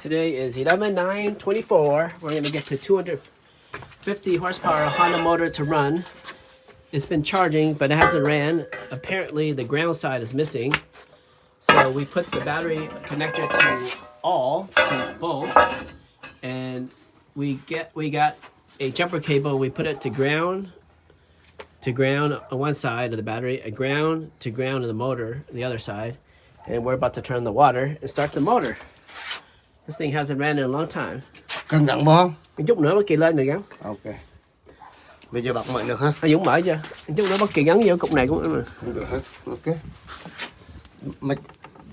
Today is 11/9/24. We're going to get to 250 horsepower Honda motor to run. It's been charging, but it hasn't ran. Apparently, the ground side is missing. So we put the battery connector to both, and we got a jumper cable. We put it to ground on one side of the battery, a ground to ground of the motor on the other side, and we're about to turn the water and start the motor. This thing hasn't ran in a long time. Cần gặn không? Một chút nữa bất kỳ lên được gắn. Ok. Bây giờ bật mở được hả? Dũng mở chưa? Một chút nữa bất kỳ gắn vô cục này cũng được. Không được hả? Ok. Mà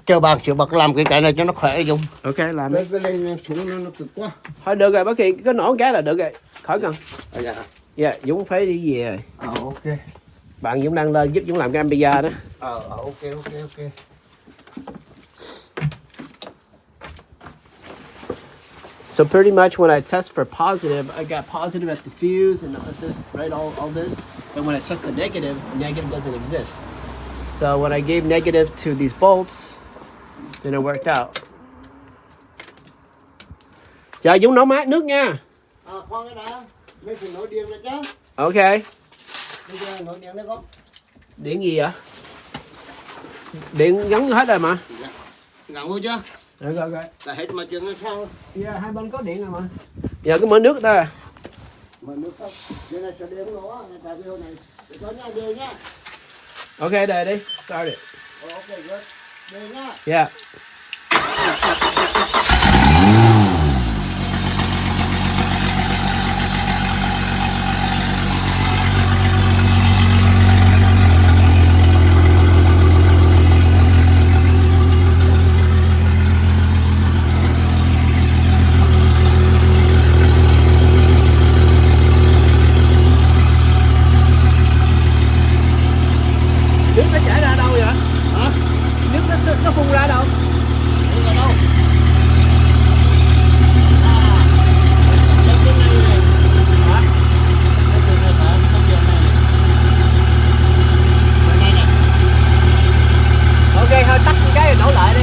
chờ bạn chịu bật làm cái này cho nó khỏe Dung. Ok làm đi. Cái lên xuống nó cực quá. Thôi được rồi, bất kỳ có nổ cái là được rồi. Khỏi cần. Dạ. Dạ, Dũng phải đi về rồi. Ok. Bạn Dũng đang lên giúp Dũng làm cái ambia đó. Ok. So pretty much when I test for positive, I got positive at the fuse and at this, right, all this. But when I test the negative doesn't exist. So when I gave negative to these bolts, then it worked out. Chờ Dũng nấu mát nước nha. Khoan cái đã. Mấy phải nổi điện rồi chứ. Ok. Bây giờ nổi điện đấy không? Điện gì vậy? Điện gắn hết rồi mà. Dạ. Gặn vô chưa? Rồi. Là hết mà chừng sao? Dạ, hai bên có điện rồi mà. Giờ cứ mở nước ta. Mở nước không? Đây là sẽ đếm nó, tại vì hôm này để cho nha, đều nha. Ok, đây đi. Start it. Ok, good. Đều nha. Yeah. Nước nó chảy ra đâu vậy? Hả? Nước nó phun ra đâu? Đi vào đâu? Lên cái này này. Hả? Lên cái này phải tắt điện này. Này này. Ok, thôi tắt cái rồi nổ lại đi.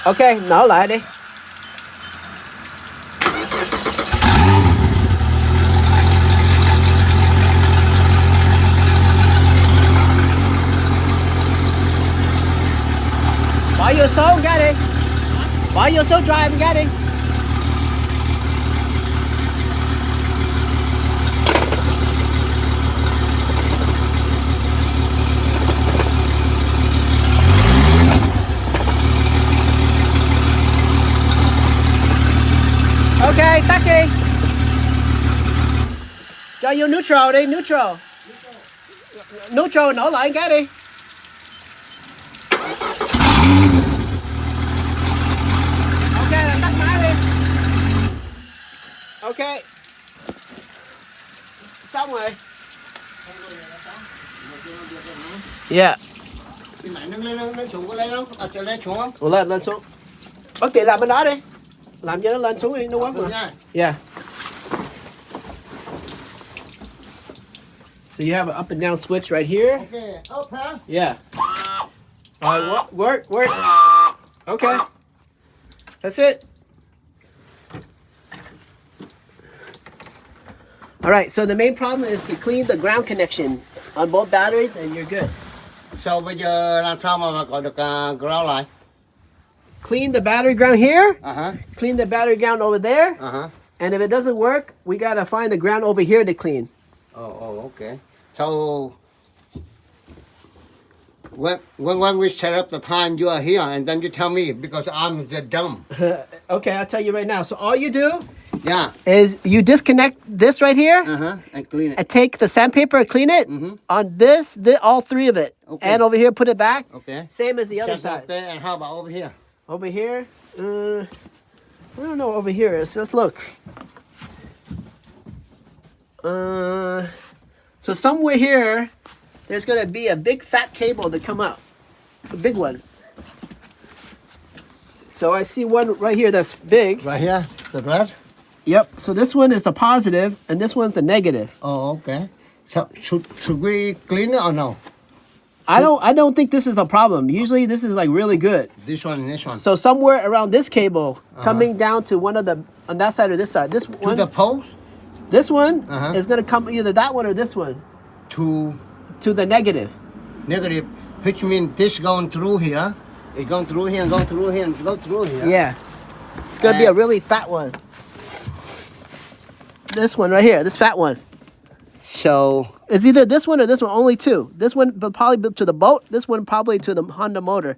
Ok, nổ lại đi. Bỏ vô số cái đi. Bỏ vô số drive cái đi. Ok, tắt đi. Cho vô neutral đi, neutral. Neutral nổ lại cái đi. Ok, là tắt máy đi. Ok. Xong rồi. Yeah. Cái này lên xuống có lên không? Chờ lên xuống không? Ủa, lên xuống. Bất kỳ làm bên đó đi. Làm cho nó lên xuống đi, nó quấn mà. Yeah. So you have an up and down switch right here. Okay, up hả? Yeah. Work. Okay. That's it. All right, so the main problem is to clean the ground connection on both batteries and you're good. Sau bây giờ làm sao mà có được ground lại? Clean the battery ground here. Uh-huh. Clean the battery ground over there. Uh-huh. And if it doesn't work, we got to find the ground over here to clean. Oh, okay. So when we set up the time, you are here, and then you tell me because I'm the dumb. Okay, I'll tell you right now. So all you do Yeah. is you disconnect this right here And clean it. and take the sandpaper and clean it on this, all three of it. Okay. And over here, put it back. Okay. Same as the other Set up side. there, and how about over here? Over here, I don't know over here. Let's look. So somewhere here, there's going to be a big fat cable to come out. A big one. So I see one right here that's big. Right here, the red. Yep. So this one is the positive, and this one's the negative. Oh, okay. So should we clean it or no? I don't think this is a problem. Usually this is like really good. This one and this one. So somewhere around this cable coming down to one of the on that side or this side. This To one the pole? this one Uh-huh. is gonna come either that one or this one To to the negative. negative, which means this going through here. It's going through here and going through here and go through here. Yeah. It's gonna be a really fat one. This one right here, this fat one. So It's either this one or this one, only two. This one will probably be to the boat, this one probably to the Honda motor.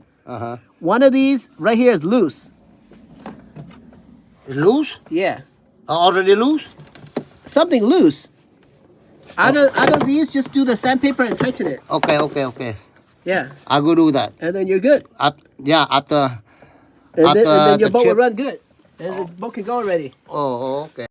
One of these right here is loose. it's loose? Yeah. Already loose? Something loose. Out of these, just do the sandpaper and tighten it. Okay. Yeah. I will do that. And then you're good. After. And then your the boat will chip- run good. And the boat can go already. Oh, okay.